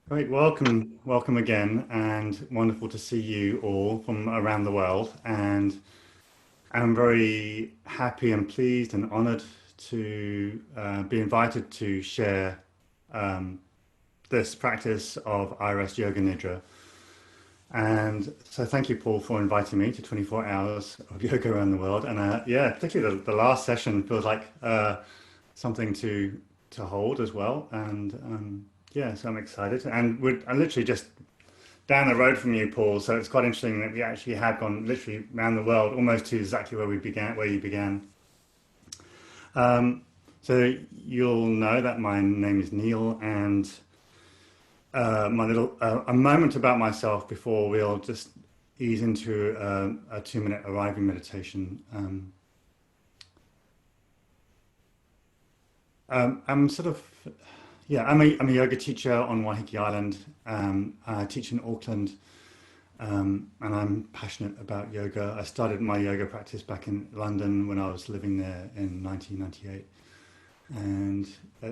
Great, welcome again, and wonderful to see you all from around the world. And I'm very happy and pleased and honored to be invited to share um, this practice of Rest Yoga Nidra. And so, thank you, Paul, for inviting me to 24 hours of yoga around the world. And yeah, particularly the last session feels like something to hold as well. And yeah, so I'm excited. And I'm literally just down the road from you, Paul. So it's quite interesting that we actually have gone literally around the world, almost to exactly where we began, where you began. Um, so you'll know that my name is Neal, and my little a moment about myself before we'll just ease into a 2 minute arriving meditation. I'm sort of yeah, I'm a yoga teacher on Waiheke Island. I teach in Auckland. And I'm passionate about yoga. I started my yoga practice back in London when I was living there in 1998, and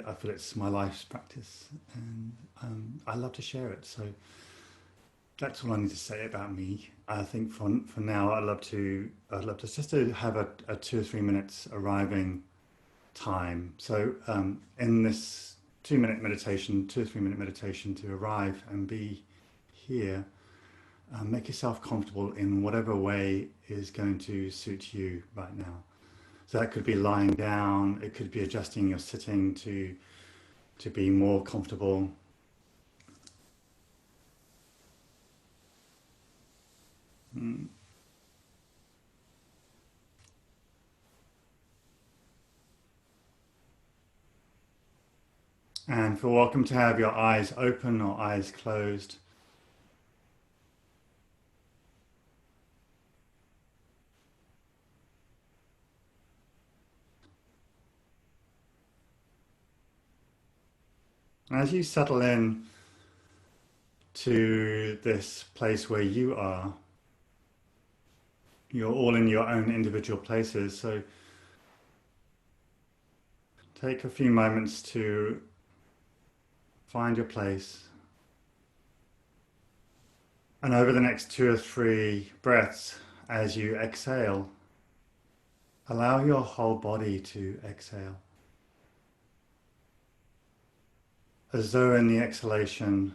I feel it's my life's practice, and I love to share it. So that's all I need to say about me. I think for now, I'd love to just to have a 2 or 3 minutes arriving time. So in this 2 minute meditation, 2 or 3 minute meditation to arrive and be here. Make yourself comfortable in whatever way is going to suit you right now. So that could be lying down, it could be adjusting your sitting to be more comfortable. Mm. And feel welcome to have your eyes open or eyes closed as you settle in to this place where you are. You're all in your own individual places, so take a few moments to find your place. And over the next 2 or 3 breaths, as you exhale, allow your whole body to exhale. As though in the exhalation,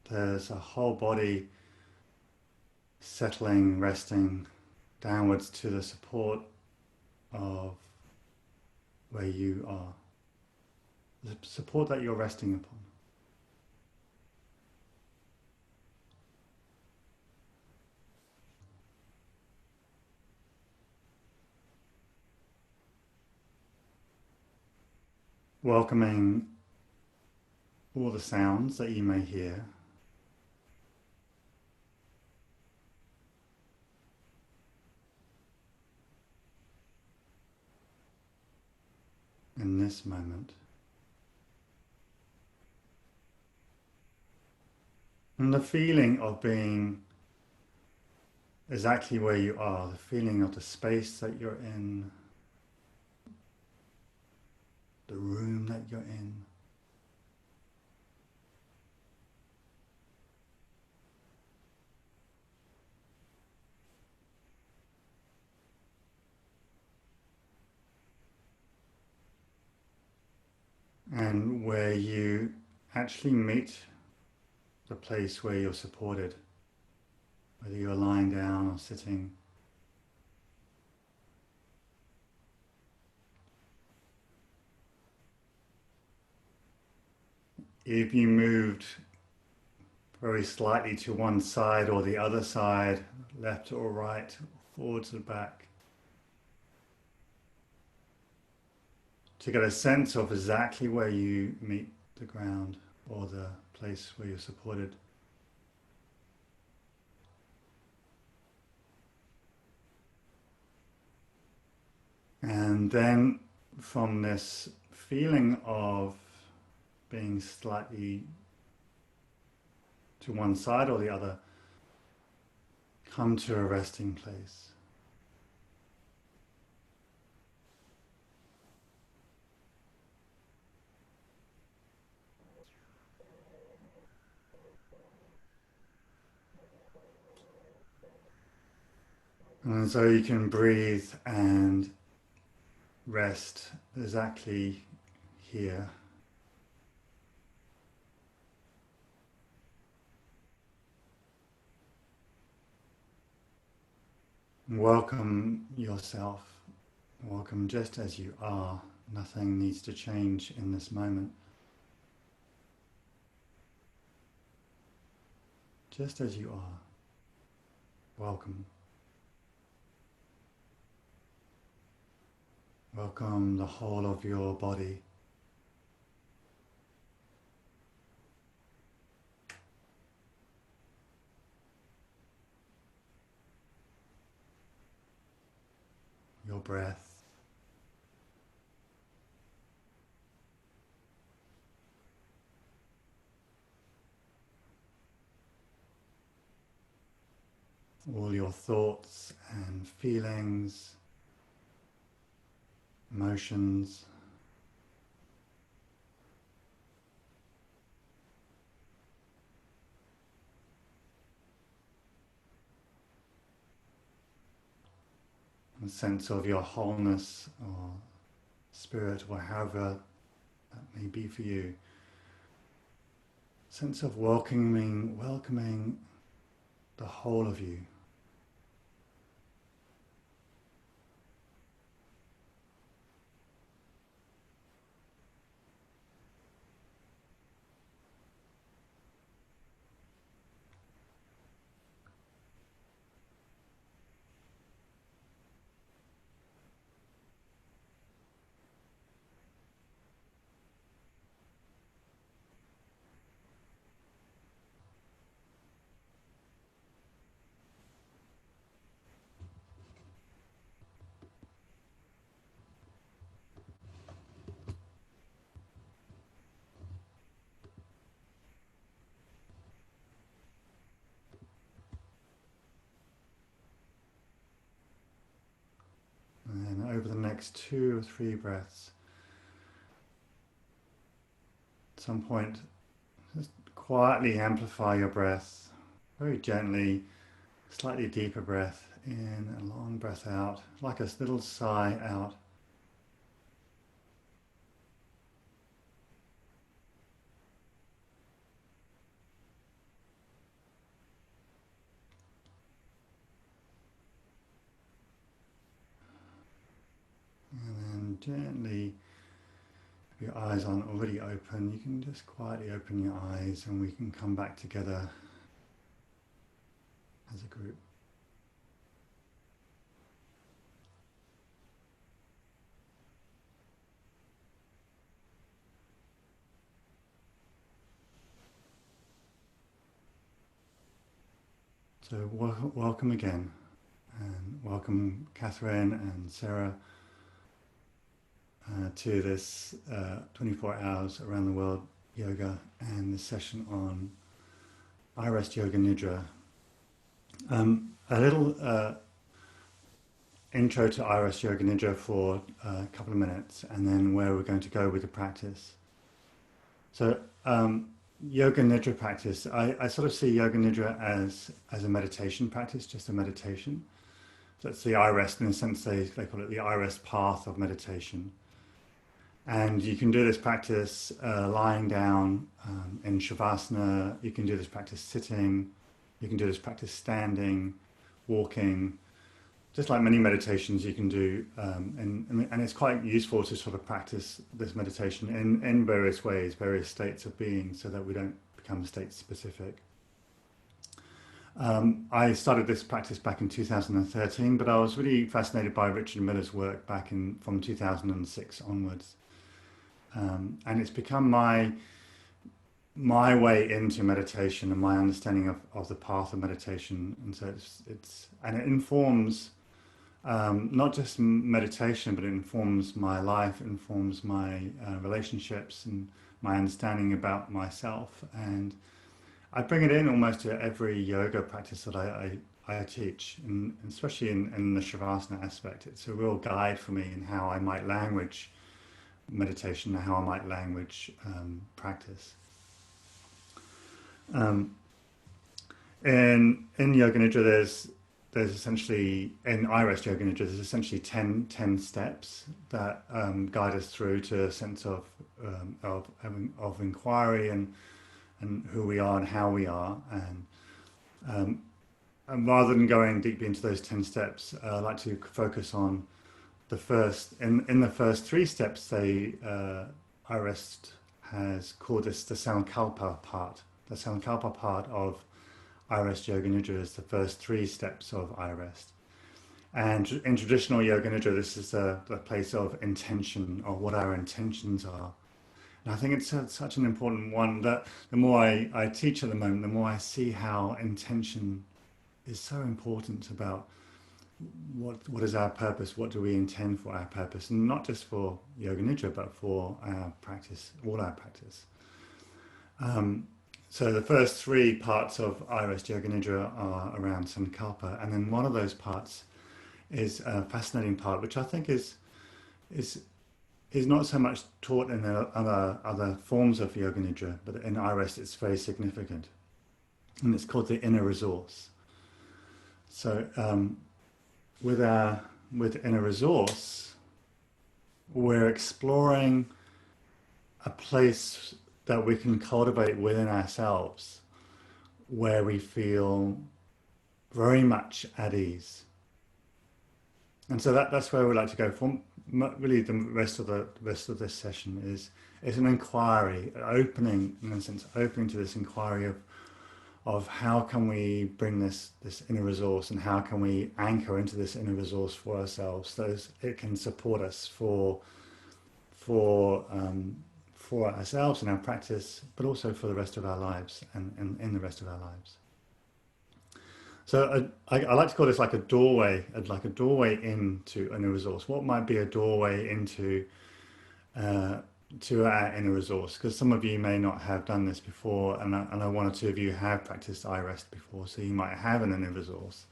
there's a whole body settling, resting downwards to the support of where you are, the support that you're resting upon. Welcoming all the sounds that you may hear in this moment. And the feeling of being exactly where you are, the feeling of the space that you're in, the room that you're in. And where you actually meet the place where you're supported, whether you're lying down or sitting. If you moved very slightly to one side or the other side, left or right, forwards or back, to get a sense of exactly where you meet the ground or the place where you're supported. And then from this feeling of being slightly to one side or the other, come to a resting place. And so you can breathe and rest exactly here. Welcome yourself. Welcome just as you are. Nothing needs to change in this moment. Just as you are. Welcome. Welcome the whole of your body. Your breath. All your thoughts and feelings, emotions. A sense of your wholeness or spirit, or however that may be for you. Sense of welcoming the whole of you. And then over the next 2 or 3 breaths, at some point, just quietly amplify your breath, very gently, slightly deeper breath in, a long breath out, like a little sigh out. And then gently, if your eyes aren't already open, you can just quietly open your eyes and we can come back together as a group. So welcome again, and welcome Catherine and Sarah to this 24 hours around the world yoga and this session on Rest Yoga Nidra. A little intro to Rest Yoga Nidra for a couple of minutes, and then where we're going to go with the practice. So Yoga Nidra practice, I sort of see Yoga Nidra as a meditation practice, just a meditation. So it's the Rest, in a sense they call it the Rest path of meditation. And you can do this practice lying down in Shavasana, you can do this practice sitting, you can do this practice standing, walking, just like many meditations you can do. And it's quite useful to sort of practice this meditation in various ways, various states of being, so that we don't become state specific. I started this practice back in 2013, but I was really fascinated by Richard Miller's work from 2006 onwards. And it's become my way into meditation and my understanding of the path of meditation. And so it informs not just meditation, but it informs my life, informs my relationships and my understanding about myself. And I bring it in almost to every yoga practice that I teach, and especially in the Shavasana aspect. It's a real guide for me in how I might language meditation and how I might language practice. Um, in Yoga Nidra, there's essentially in Rest Yoga Nidra, there's essentially ten steps that guide us through to a sense of inquiry and who we are and how we are. Um, and rather than going deeply into those 10 steps, I like to focus on the first. In the first three steps, Rest has called this the Sankalpa part. The Sankalpa part of Rest Yoga Nidra is the first three steps of Rest. And in traditional Yoga Nidra, this is the place of intention, or what our intentions are. And I think it's such an important one that the more I teach at the moment, the more I see how intention is so important about what is our purpose, what do we intend for our purpose, and not just for Yoga Nidra, but for our practice, all our practice. So the first three parts of Rest Yoga Nidra are around Sankalpa, and then one of those parts is a fascinating part, which I think is is not so much taught in the other forms of Yoga Nidra, but in Rest it's very significant, and it's called the inner resource. So with our with inner resource, we're exploring a place that we can cultivate within ourselves where we feel very much at ease. And so that's where we like to go for really the rest of this session is an inquiry, opening in a sense, opening to this inquiry of how can we bring this inner resource and how can we anchor into this inner resource for ourselves so it can support us for for ourselves in our practice, but also for the rest of our lives and in the rest of our lives. So I like to call this like a doorway into inner resource. What might be a doorway into to our inner resource? Because some of you may not have done this before, and I know one or two of you have practiced iRest before, so you might have an inner resource.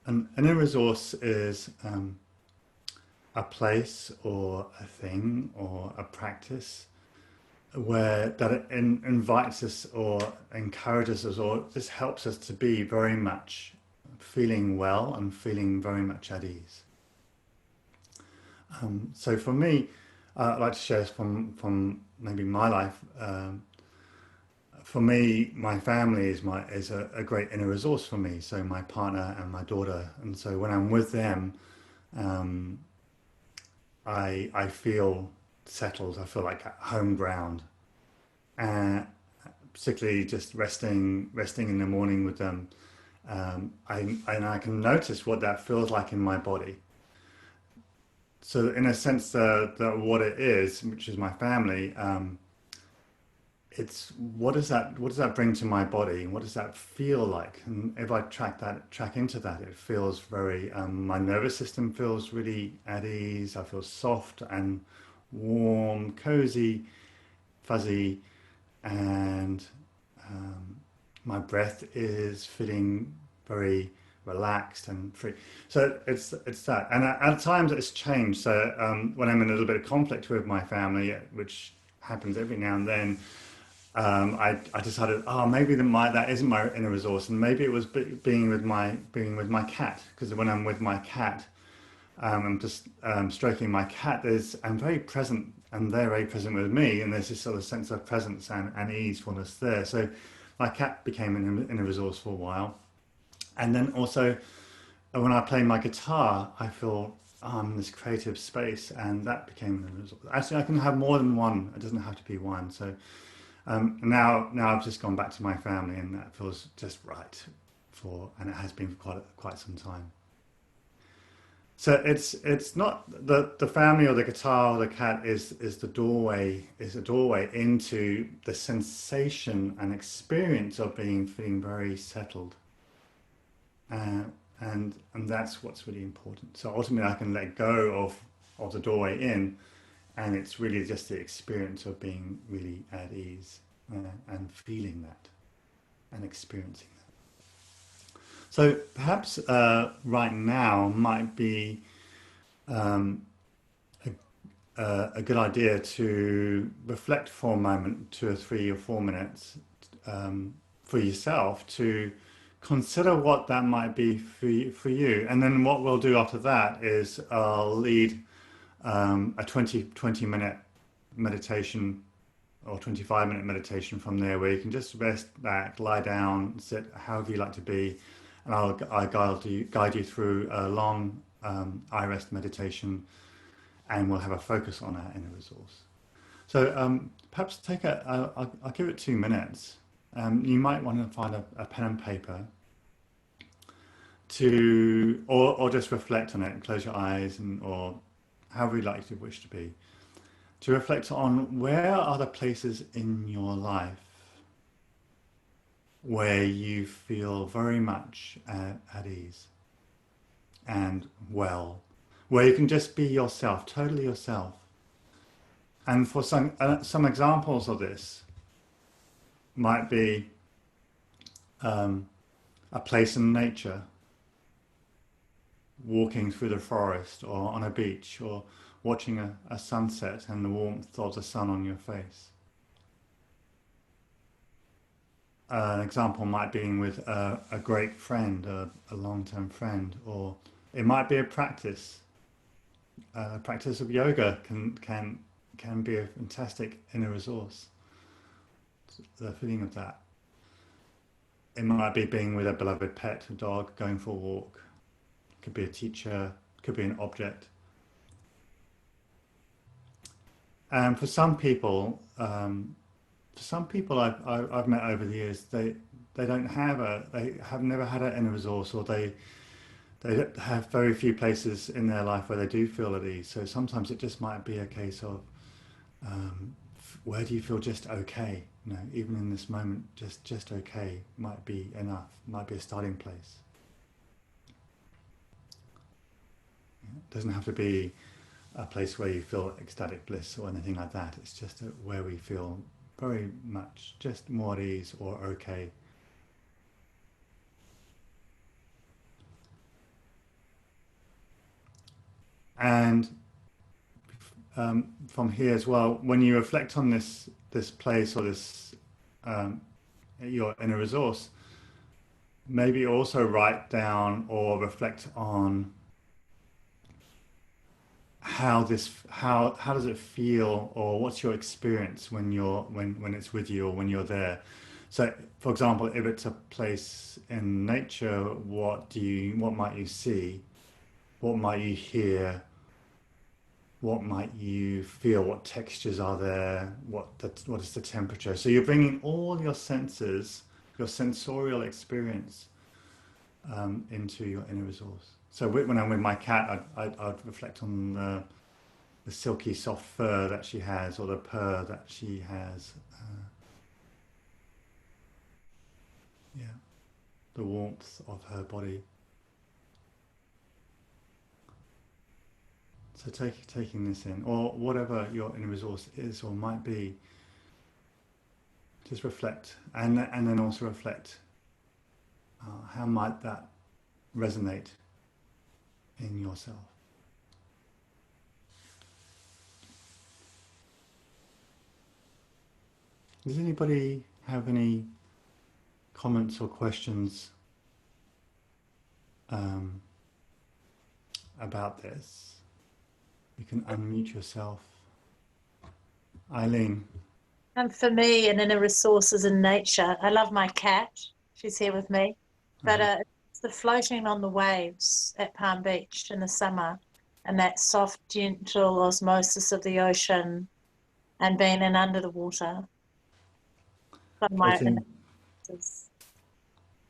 And an inner resource is a place or a thing or a practice where that it invites us or encourages us or just helps us to be very much feeling well and feeling very much at ease. So for me, I'd like to share this from maybe my life. For me, my family is a great inner resource for me. So my partner and my daughter, and so when I'm with them, um, I feel settled. I feel like home ground, and particularly just resting in the morning with them. I can notice what that feels like in my body. So in a sense, the what it is, which is my family, it's what does that bring to my body? What does that feel like? And if I track into that, it feels very. My nervous system feels really at ease. I feel soft and warm, cozy, fuzzy, and um, my breath is feeling very relaxed and free. So it's that, and at times it's changed. So when I'm in a little bit of conflict with my family, which happens every now and then, I decided, oh, maybe that isn't my inner resource, and maybe it was being with my cat. Because when I'm with my cat, I'm just stroking my cat. I'm very present, and they're very present with me, and there's this sort of sense of presence and easefulness there. So my cat became an inner resource for a while, and then also when I play my guitar, I feel I'm in this creative space, and that became an inner resource. Actually, I can have more than one. It doesn't have to be one. So now I've just gone back to my family, and that feels just right and it has been for quite some time. So it's not the family or the guitar or the cat is the doorway is a doorway into the sensation and experience of feeling very settled, uh, and that's what's really important. So ultimately, I can let go of the doorway in, and it's really just the experience of being really at ease and feeling that and experiencing that. So perhaps right now might be um, a good idea to reflect for a moment, 2 or 3 or 4 minutes, for yourself to consider what that might be for you. And then what we'll do after that is I'll lead a 20 minute meditation or 25-minute meditation from there, where you can just rest back, lie down, sit however you like to be, and I guide you through a long I rest meditation, and we'll have a focus on our inner resource. So perhaps I'll give it 2 minutes. You might want to find a pen and paper or just reflect on it, close your eyes, or however you like to wish to be, to reflect on where are the places in your life where you feel very much at ease and well, where you can just be yourself, totally yourself. And for some examples of this might be a place in nature, walking through the forest or on a beach, or watching a sunset and the warmth of the sun on your face. An example might be with a great friend, a long-term friend, or it might be a practice. A practice of yoga can be a fantastic inner resource. The feeling of that. It might be being with a beloved pet, a dog, going for a walk. It could be a teacher, it could be an object. And for some people I've met over the years, they have never had an inner resource, or they have very few places in their life where they do feel at ease. So sometimes it just might be a case of where do you feel just okay? You know, even in this moment, just okay might be enough. Might be a starting place. It doesn't have to be a place where you feel ecstatic bliss or anything like that. It's just where we feel very much just more at ease or okay. And from here as well, when you reflect on this place or this your inner resource, maybe also write down or reflect on how does it feel, or what's your experience when it's with you or when you're there. So for example, if it's a place in nature, what might you see, what might you hear, what might you feel, what textures are there, what is the temperature. So you're bringing all your senses, your sensorial experience into your inner resource. So when I'm with my cat, I'd reflect on the silky soft fur that she has, or the purr that she has. Yeah, the warmth of her body. So taking this in, or whatever your inner resource is or might be, just reflect, and then also reflect how might that resonate in yourself. Does anybody have any comments or questions about this? You can unmute yourself. Eileen. And for me, an inner resource is in nature. I love my cat. She's here with me. But it's the floating on the waves at Palm Beach in the summer, and that soft, gentle osmosis of the ocean, and being in under the water.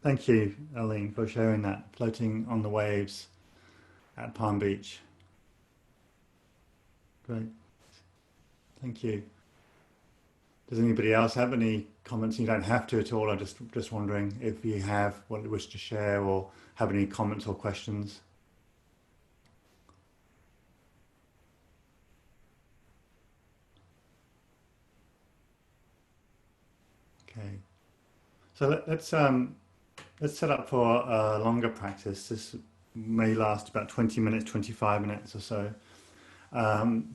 Thank you, Eileen, for sharing that. Floating on the waves at Palm Beach. Great. Thank you. Does anybody else have any comments? You don't have to at all. I'm just wondering if you have what you wish to share or have any comments or questions. Okay. So let's set up for a longer practice. This may last about 20 minutes, 25 minutes or so.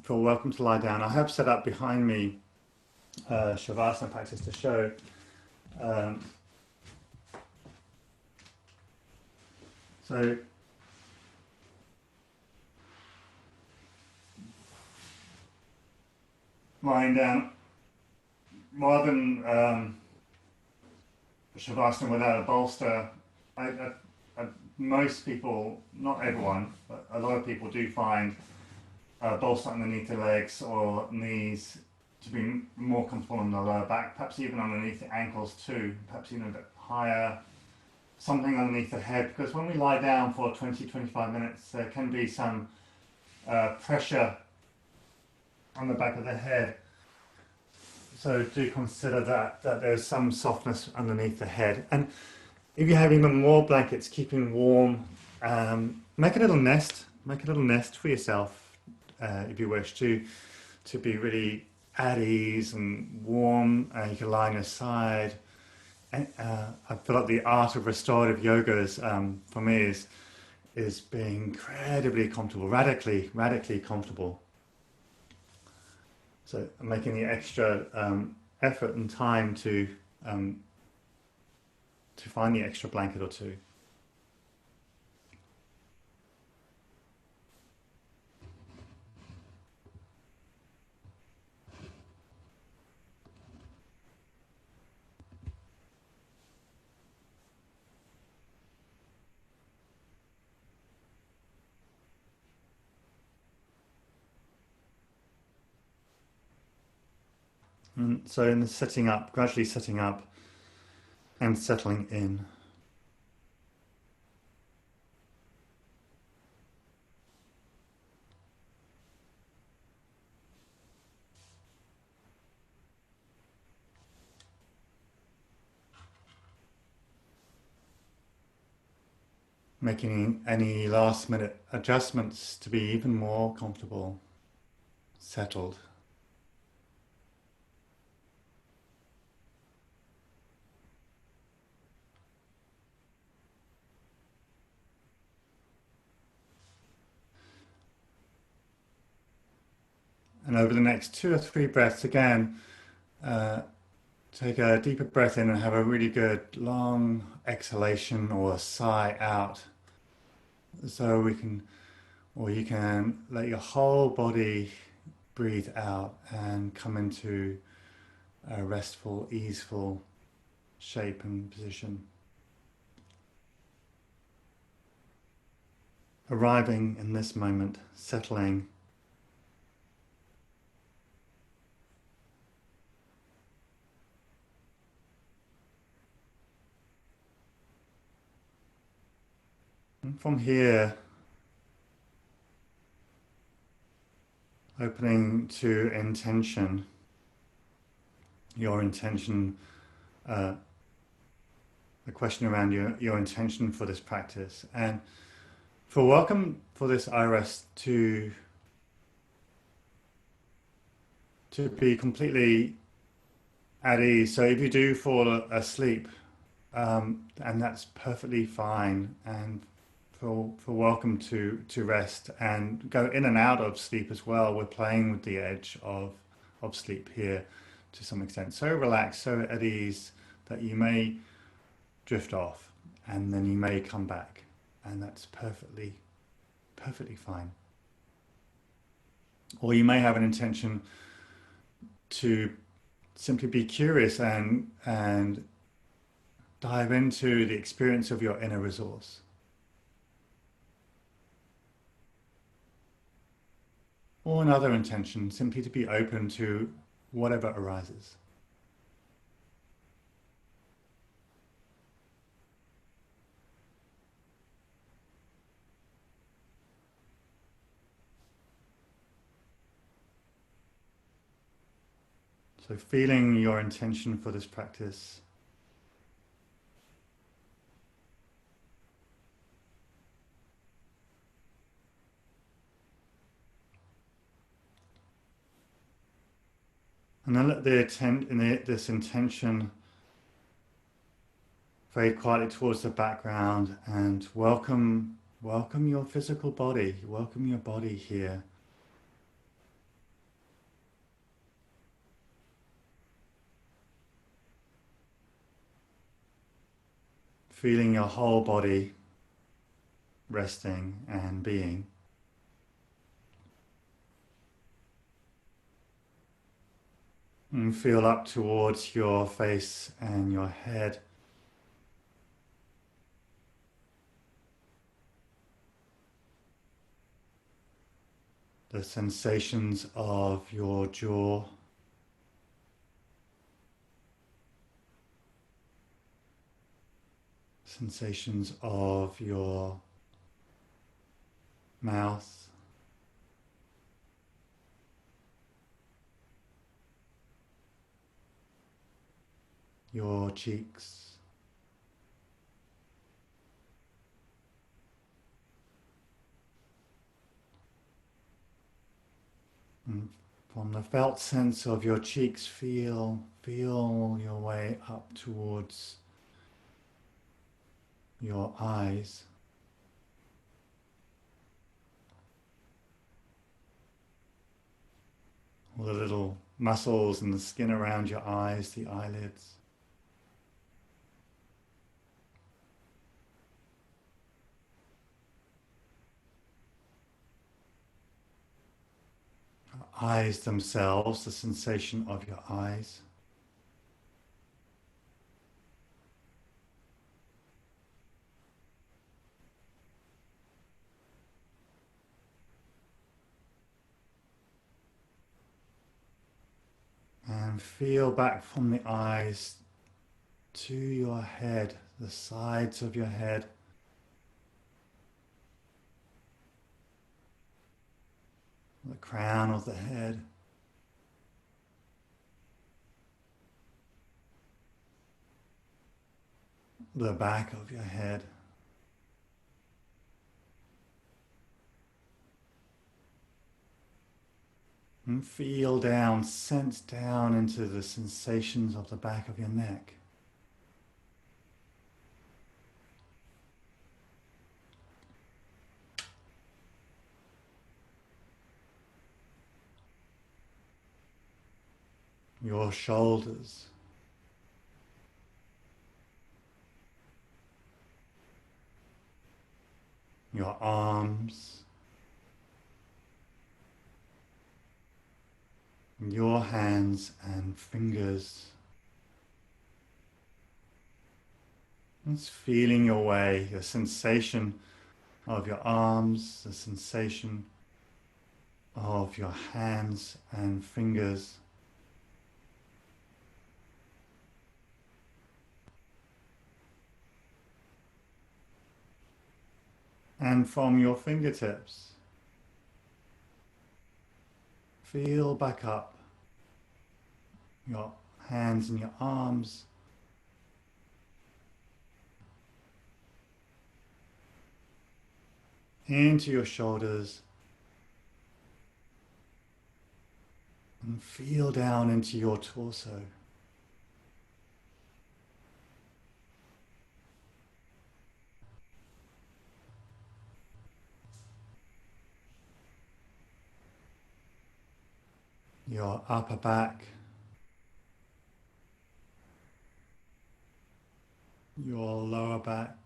For welcome to lie down, I have set up behind me Shavasana practice to show Um, so lying down, rather than Shavasana without a bolster, I, most people, not everyone, but a lot of people do find a bolster underneath the legs or knees to be more comfortable in the lower back, perhaps even underneath the ankles too, perhaps even a bit higher, something underneath the head, because when we lie down for 20-25 minutes, there can be some pressure on the back of the head. So do consider that there's some softness underneath the head. And if you have even more blankets, keeping warm, make a little nest. Make a little nest for yourself if you wish to be really at ease and warm. You can lie on your side. And I feel like the art of restorative yoga is, for me, is being incredibly comfortable, radically comfortable. So making the extra effort and time to find the extra blanket or two. And so in the setting up, gradually setting up and settling in. Making any last minute adjustments to be even more comfortable, settled. And over the next 2 or 3 breaths, again, take a deeper breath in and have a really good long exhalation or a sigh out. So we can, or you can let your whole body breathe out and come into a restful, easeful shape and position. Arriving in this moment, settling. And from here, opening to intention, your intention, the question around your intention for this practice. And for welcome for this iRest to be completely at ease. So if you do fall asleep, and that's perfectly fine, and for welcome to rest and go in and out of sleep as well. We're playing with the edge of sleep here to some extent. So relaxed, so at ease that you may drift off and then you may come back, and that's perfectly fine. Or you may have an intention to simply be curious and dive into the experience of your inner resource. Or another intention, simply to be open to whatever arises. So feeling your intention for this practice. And then let this intention fade quietly towards the background, and welcome your physical body, welcome your body here. feeling your whole body resting and being. And feel up towards your face and your head. The sensations of your jaw. Sensations of your mouth. Your cheeks. And from the felt sense of your cheeks, feel your way up towards your eyes. All the little muscles and the skin around your eyes, the eyelids. Eyes themselves, the sensation of your eyes. And feel back from the eyes to your head, the sides of your head. The crown of the head. The back of your head. And feel down, sense down into the sensations of the back of your neck. Your shoulders. Your arms. Your hands and fingers. Just feeling your way, your sensation of your arms, the sensation of your hands and fingers. And from your fingertips, feel back up your hands and your arms. Into your shoulders. And feel down into your torso. Your upper back. Your lower back.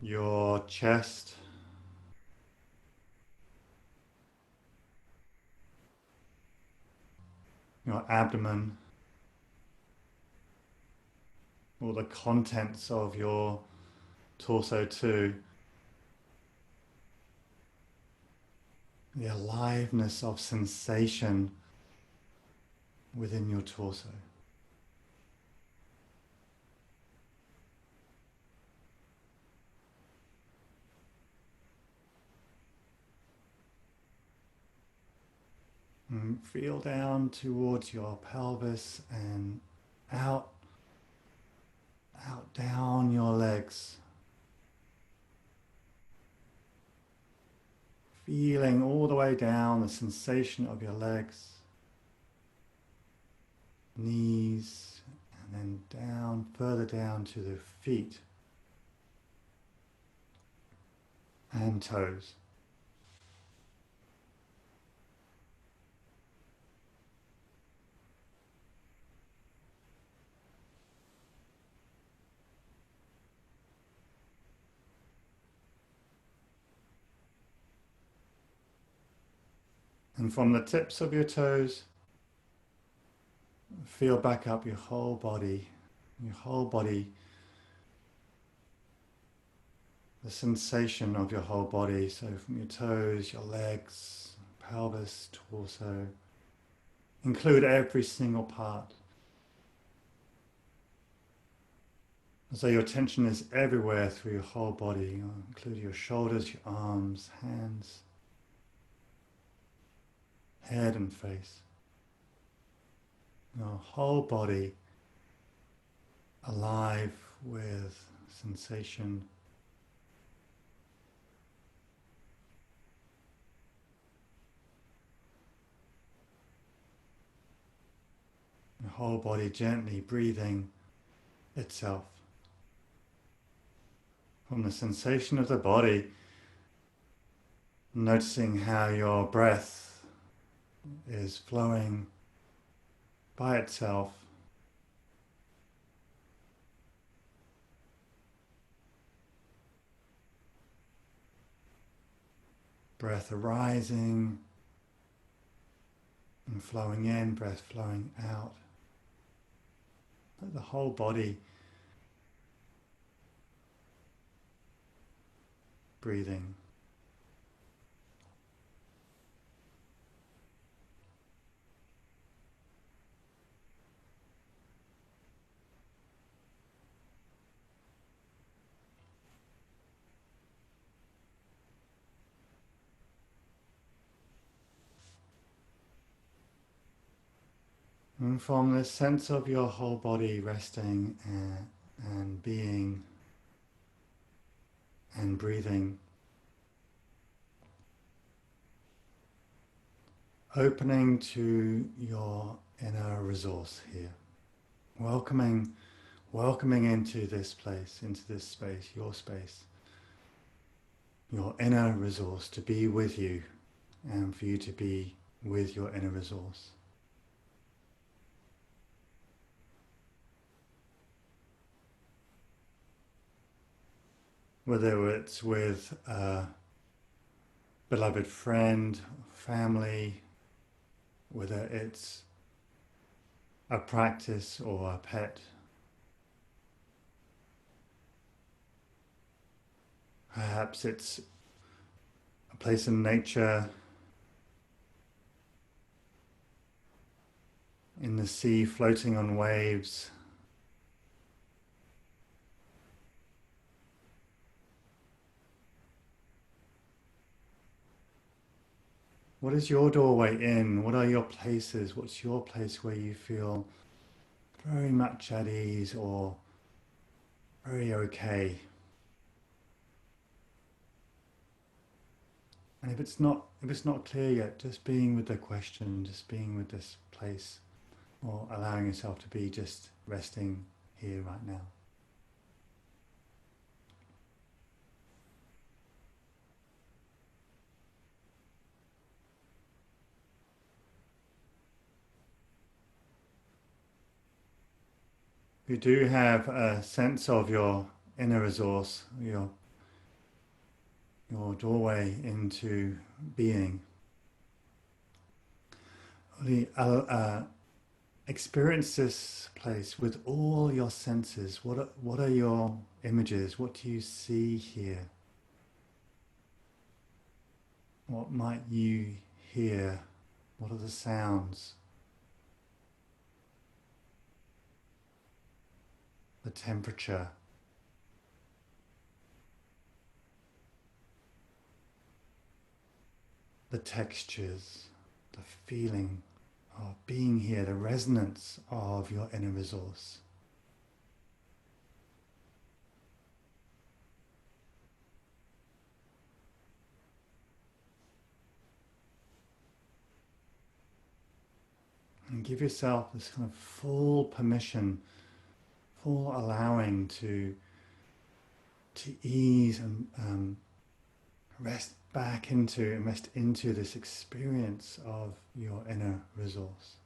Your chest. Your abdomen. All the contents of your torso too. The aliveness of sensation within your torso. And feel down towards your pelvis and out down your legs. Feeling all the way down the sensation of your legs, knees, and then down, further down to the feet and toes. And from the tips of your toes, feel back up your whole body, the sensation of your whole body. So from your toes, your legs, pelvis, torso, include every single part. So your attention is everywhere through your whole body, include your shoulders, your arms, hands, head and face. Your whole body alive with sensation. Your whole body gently breathing itself. From the sensation of the body, noticing how your breath is flowing by itself. Breath arising and flowing in, breath flowing out. Let the whole body breathing. And from the sense of your whole body resting and being and breathing, opening to your inner resource here, welcoming into this place, into this space, your inner resource to be with you and for you to be with your inner resource. Whether it's with a beloved friend, family, whether it's a practice or a pet. Perhaps it's a place in nature, in the sea, floating on waves. What is your doorway in? What are your places? What's your place where you feel very much at ease or very okay? And if it's not clear yet, just being with the question, just being with this place, or allowing yourself to be just resting here right now. You do have a sense of your inner resource, your doorway into being. Experience this place with all your senses. What are your images? What do you see here? What might you hear? What are the sounds? The temperature? The textures? The feeling of being here, the resonance of your inner resource. And give yourself this kind of full permission, full allowing to ease and rest into this experience of your inner resource.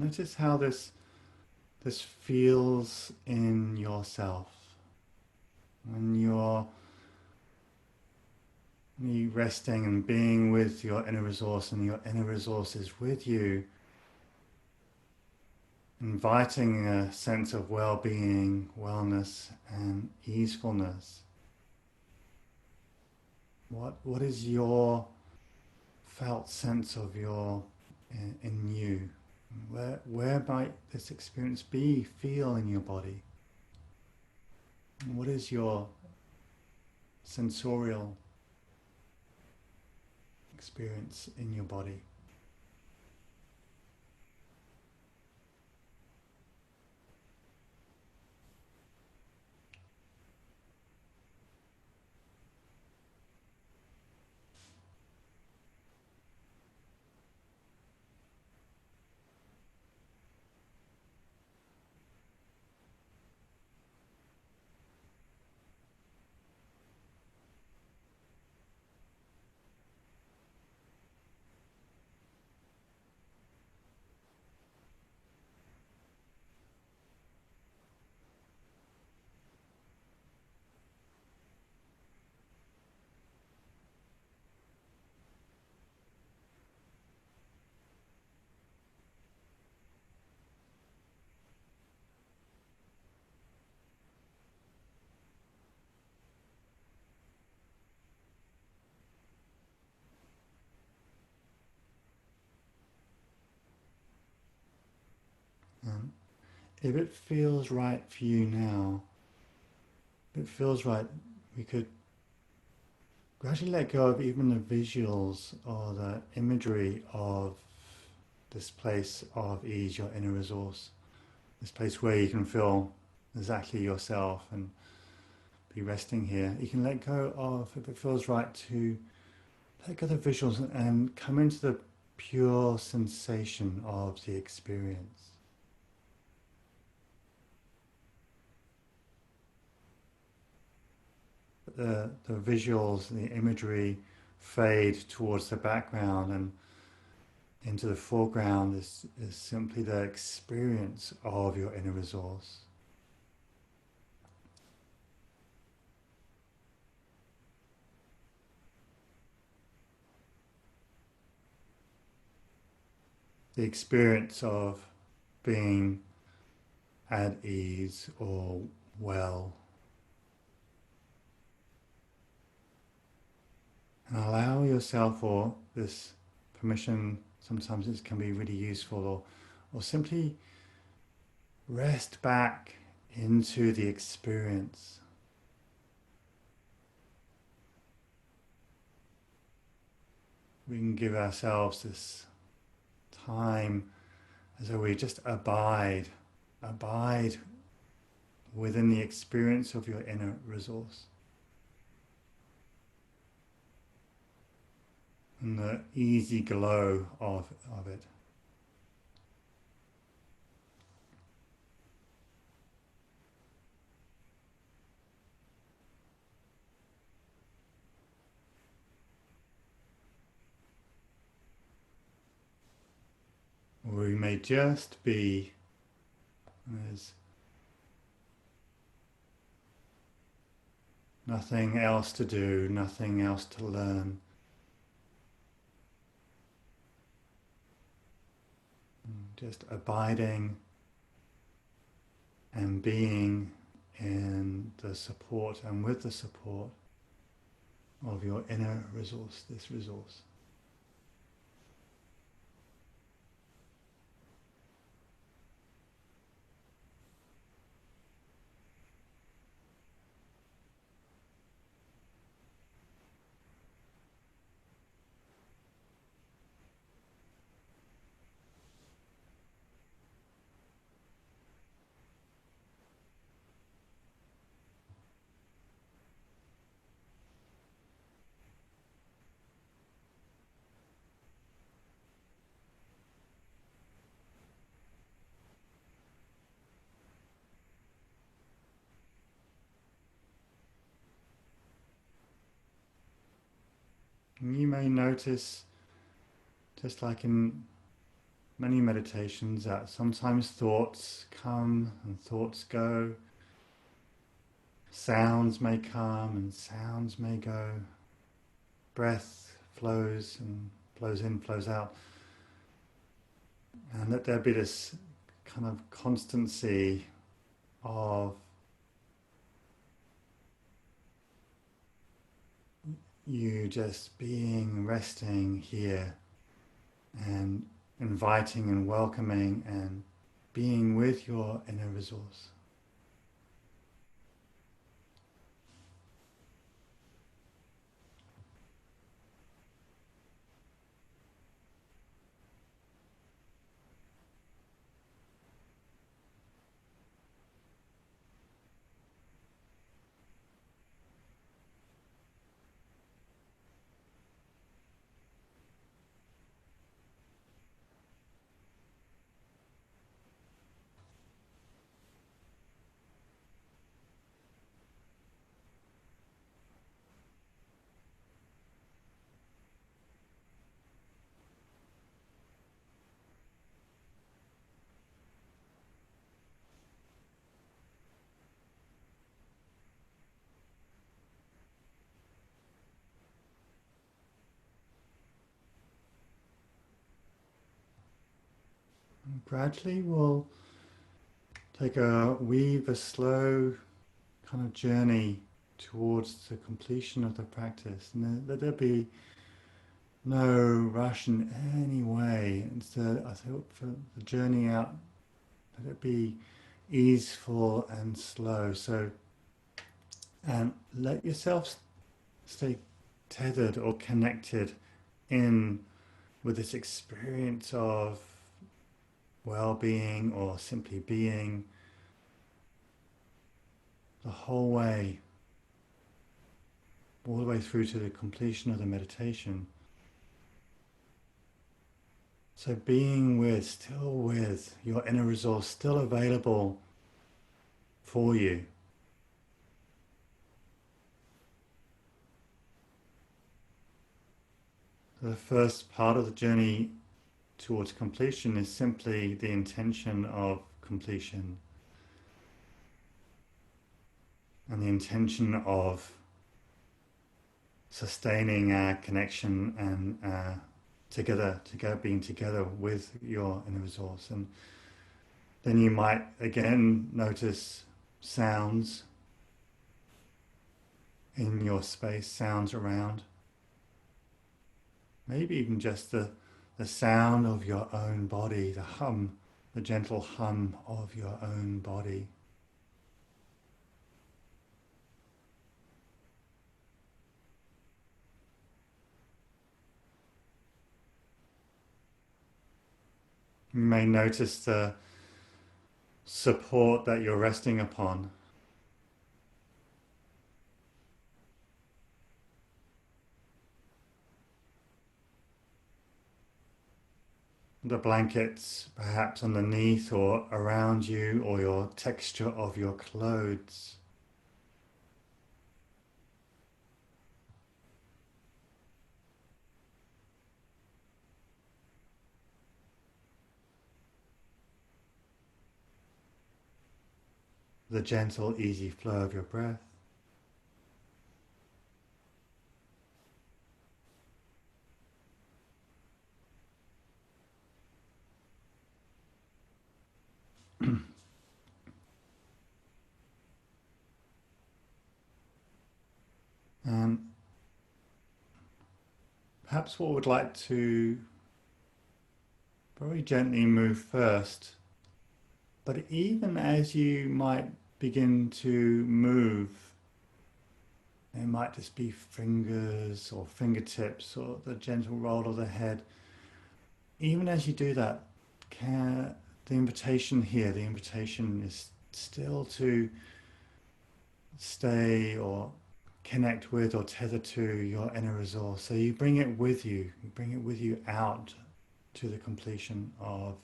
Notice how this feels in yourself when you're resting and being with your inner resource, and your inner resource is with you, inviting a sense of well-being, wellness, and easefulness. What is your felt sense of your in you? Where might this experience feel in your body? What is your sensorial experience in your body? Um, if it feels right for you now, if it feels right, we could gradually let go of even the visuals or the imagery of this place of ease, your inner resource, this place where you can feel exactly yourself and be resting here. You can let go of, if it feels right, to let go of the visuals and come into the pure sensation of the experience. The visuals, the imagery fade towards the background, and into the foreground is simply the experience of your inner resource. The experience of being at ease or well. And allow yourself, or this permission, sometimes it can be really useful, or simply rest back into the experience. We can give ourselves this time as though we just abide within the experience of your inner resource and the easy glow of it. Or we may just be, there's nothing else to do, nothing else to learn. Just abiding and being in the support and with the support of your inner resource, this resource. And you may notice, just like in many meditations that sometimes thoughts come and thoughts go, sounds may come and sounds may go, breath flows and flows in, flows out, and that there be this kind of constancy of you just being, resting here and inviting and welcoming and being with your inner resource. And gradually we'll weave a slow kind of journey towards the completion of the practice. And let there be no rush in any way. Instead, I think for the journey out, let it be easeful and slow. So, and let yourself stay tethered or connected in with this experience of well-being or simply being the whole way, all the way through to the completion of the meditation. So being with, still with your inner resource, still available for you. The first part of the journey towards completion is simply the intention of completion and the intention of sustaining our connection and together, being together with your inner resource. And then you might again notice sounds in your space, sounds around. Maybe even just the sound of your own body, the hum, the gentle hum of your own body. You may notice the support that you're resting upon. The blankets perhaps underneath or around you, or your texture of your clothes. The gentle, easy flow of your breath. And perhaps what we'd like to very gently move first, but even as you might begin to move, it might just be fingers or fingertips or the gentle roll of the head. Even as you do that, the invitation here, the invitation is still to stay or connect with or tether to your inner resource. So you bring it with you out to the completion of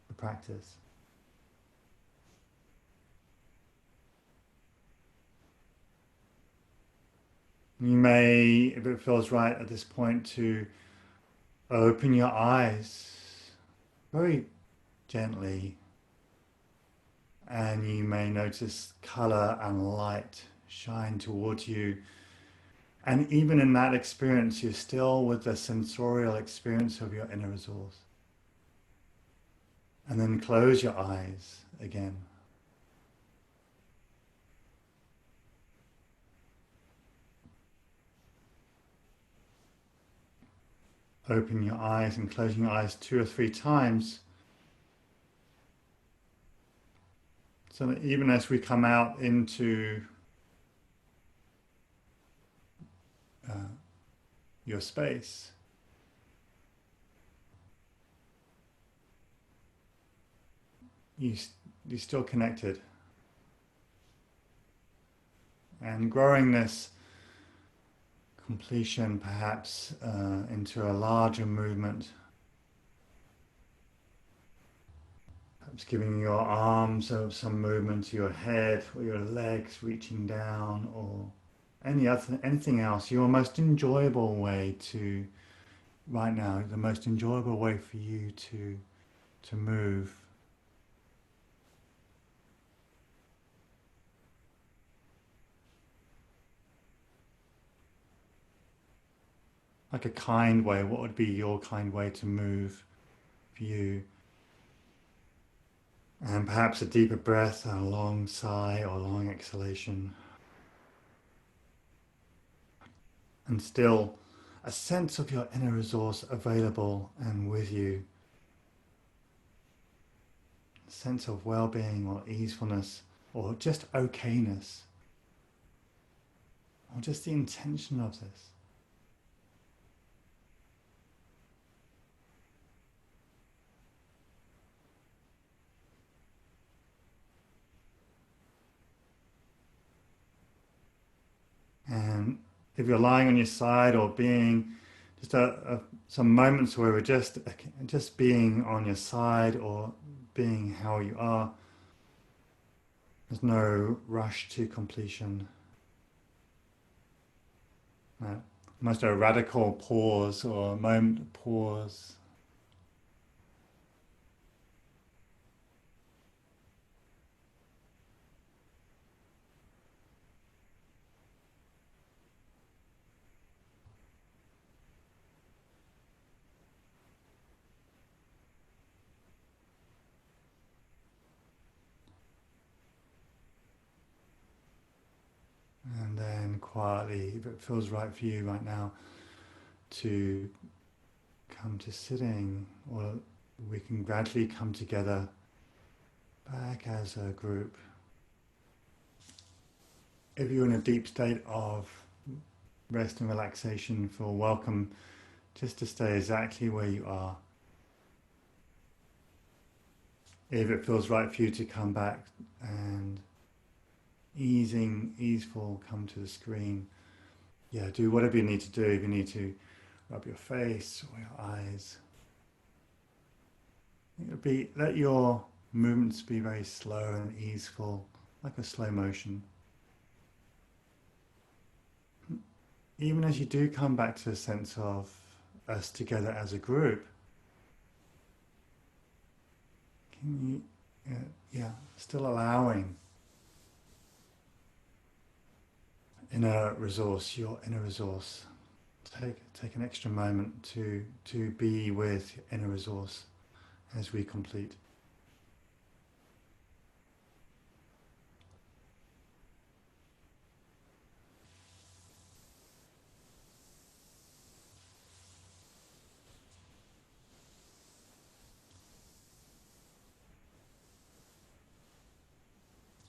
the practice. You may, if it feels right at this point, to open your eyes very gently, and you may notice color and light shine towards you. And even in that experience, you're still with the sensorial experience of your inner resource. And then close your eyes again. Open your eyes and closing your eyes 2 or 3 times. So that even as we come out into your space, you're still connected. And growing this completion perhaps into a larger movement. Perhaps giving your arms some movement to your head or your legs reaching down, or anything else. Your most enjoyable way to, right now, the most enjoyable way for you to move. Like a kind way, what would be your kind way to move for you? And perhaps a deeper breath and a long sigh or long exhalation. And still a sense of your inner resource available and with you. A sense of well-being or easefulness or just okayness. Or just the intention of this. And if you're lying on your side or being just some moments where we're just being on your side or being how you are, there's no rush to completion. Almost a radical pause or a moment of pause. And then quietly, if it feels right for you right now, to come to sitting, or we can gradually come together back as a group. If you're in a deep state of rest and relaxation, feel welcome just to stay exactly where you are. If it feels right for you to come back and easeful, come to the screen. Yeah, do whatever you need to do. If you need to rub your face or your eyes, let your movements be very slow and easeful, like a slow motion. Even as you do come back to a sense of us together as a group, can you, still allowing your inner resource. Take an extra moment to be with your inner resource as we complete.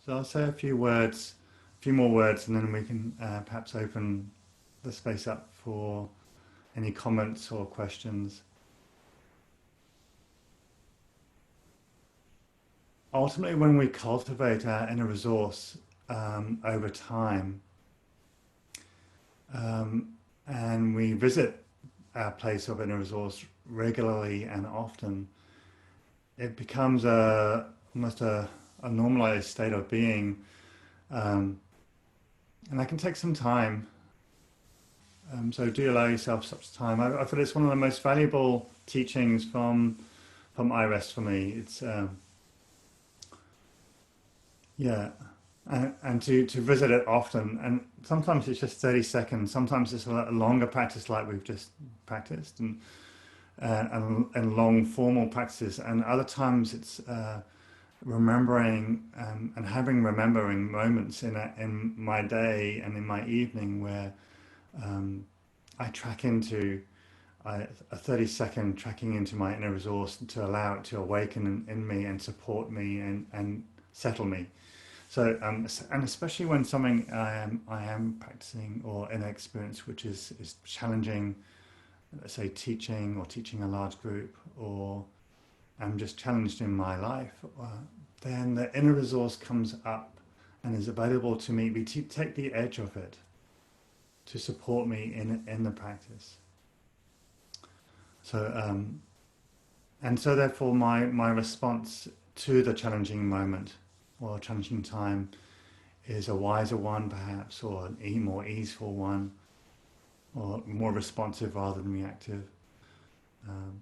So I'll say a few more words, and then we can perhaps open the space up for any comments or questions. Ultimately, when we cultivate our inner resource over time, and we visit our place of inner resource regularly and often, it becomes almost a normalized state of being, and that can take some time. So do allow yourself such time. I feel it's one of the most valuable teachings from from iRest for me. It's yeah, and to visit it often, and sometimes it's just 30 seconds. Sometimes it's a longer practice, like we've just practiced, and long formal practices. And other times it's remembering and having remembering moments in my day and in my evening where I track into a 30-second tracking into my inner resource to allow it to awaken in me and support me and settle me. So, and especially when something I am practicing or in an experience which is challenging, let's say teaching or teaching a large group, or I'm just challenged in my life, then the inner resource comes up and is available to me. We take the edge of it to support me in the practice. So, and so therefore my response to the challenging moment or challenging time is a wiser one, perhaps, or a more easeful one, or more responsive rather than reactive. Um,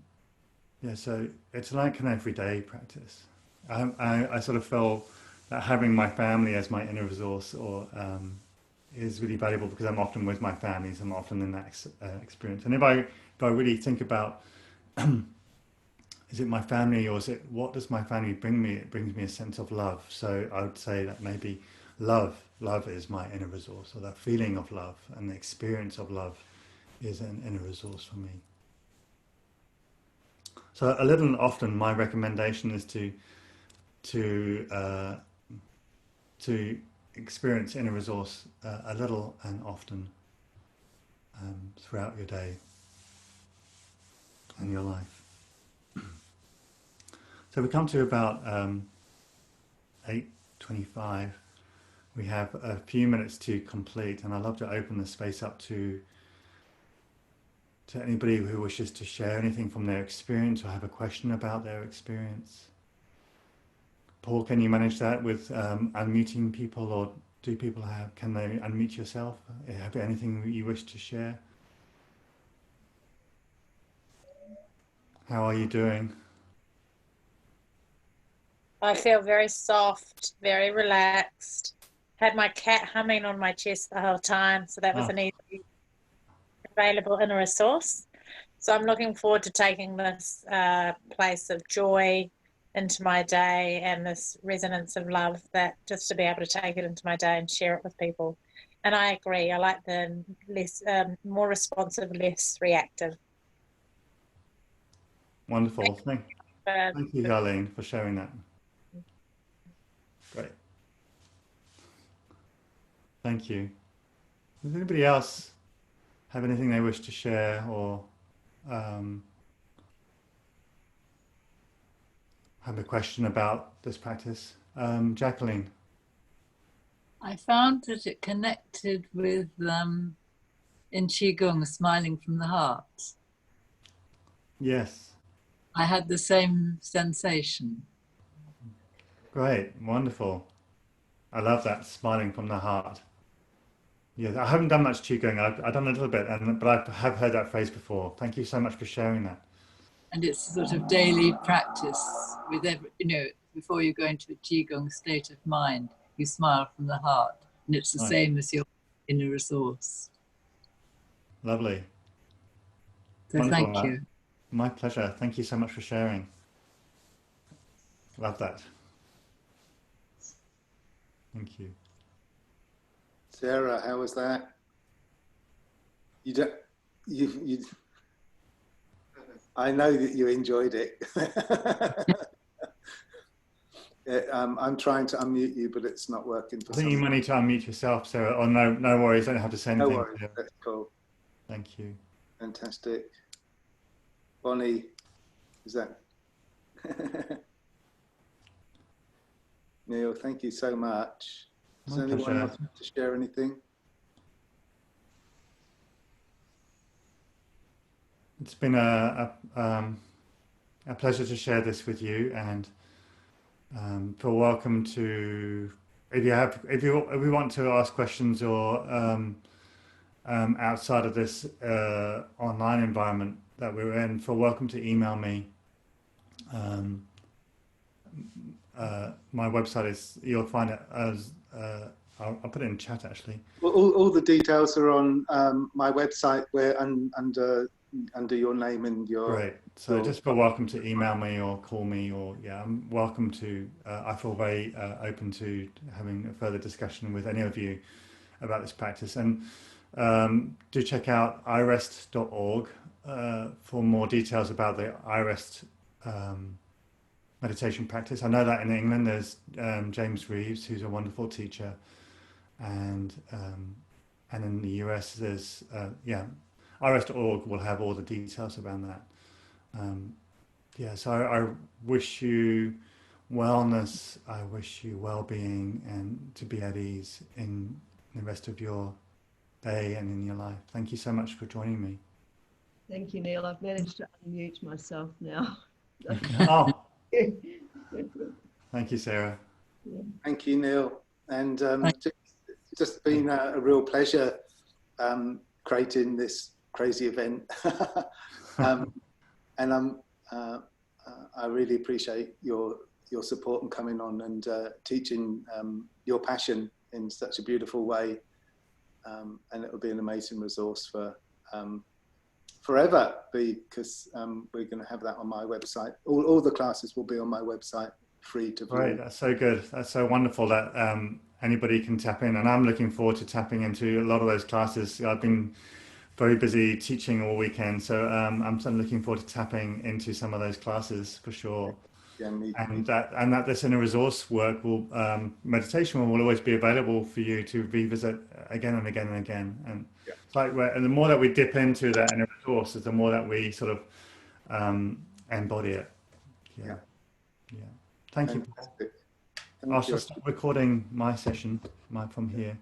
yeah, so it's like an everyday practice. I sort of feel that having my family as my inner resource or is really valuable because I'm often with my families. I'm often in that experience. And if I really think about, is it my family or is it what does my family bring me? It brings me a sense of love. So I would say that maybe love is my inner resource, or that feeling of love and the experience of love is an inner resource for me. So a little and often, my recommendation is to uh, to experience inner resource a little and often throughout your day and your life. So we come to about 8:25. We have a few minutes to complete, and I'd love to open the space up to anybody who wishes to share anything from their experience or have a question about their experience. Paul, can you manage that with unmuting people, or do people can they unmute yourself? Have anything you wish to share? How are you doing? I feel very soft, very relaxed. Had my cat humming on my chest the whole time, so that was Ah, an easy available inner resource. So I'm looking forward to taking this place of joy into my day and this resonance of love, that just to be able to take it into my day and share it with people. And I agree. I like the less, more responsive, less reactive. wonderful. Thank Thank you, Darlene, for sharing that. Great. Thank you. Does anybody else have anything they wish to share or um, have a question about this practice? Jacqueline. I found that it connected with, in Qigong, smiling from the heart. Yes. I had the same sensation. Great. Wonderful. I love that, smiling from the heart. Yes, I haven't done much qigong. I've done a little bit, but I have heard that phrase before. Thank you so much for sharing that. And it's a sort of daily practice with every, before you go into a Qigong state of mind, you smile from the heart. And it's the Nice. same as your inner resource. Lovely. So Wonderful. thank you. My pleasure. Thank you so much for sharing. Love that. Thank you. Sarah, how was that? You don't, you, I know that you enjoyed it. I'm trying to unmute you, but it's not working for I think you some. might need to unmute yourself, Sarah. Oh, no worries. Don't have to say No anything. worries, that's cool. Thank you. Fantastic. Bonnie, is that? Neal, thank you so much. Does My anyone pleasure. else want to share anything? It's been a pleasure to share this with you, and feel welcome to if you want to ask questions or outside of this online environment that we're in, feel welcome to email me. my website is, you'll find it as, I'll put it in chat actually. Well, all the details are on my website, where under your name and your. Great. So just feel welcome to email me or call me, or I'm welcome to. I feel very open to having a further discussion with any of you about this practice. And do check out irest.org for more details about the irest meditation practice. I know that in England there's James Reeves, who's a wonderful teacher, and in the US there's irest.org will have all the details around that. So I wish you wellness, I wish you well-being, and to be at ease in the rest of your day and in your life. Thank you so much for joining me. Thank you, Neil. I've managed to unmute myself now. Oh, thank you, Sarah. Thank you, Neil. And just been a real pleasure creating this crazy event. And I really appreciate your support and coming on and teaching your passion in such a beautiful way. And it will be an amazing resource for forever, because we're going to have that on my website. All the classes will be on my website, free to view. Right, that's so good. That's so wonderful that anybody can tap in, and I'm looking forward to tapping into a lot of those classes. I've been very busy teaching all weekend, so I'm looking forward to tapping into some of those classes for sure. Yeah, and that this inner resource work will meditation will always be available for you to revisit again and again and again. And it's like and the more that we dip into that inner resource, is the more that we sort of embody it. Yeah. Thank you. Fantastic. I'll just stop recording my session from here.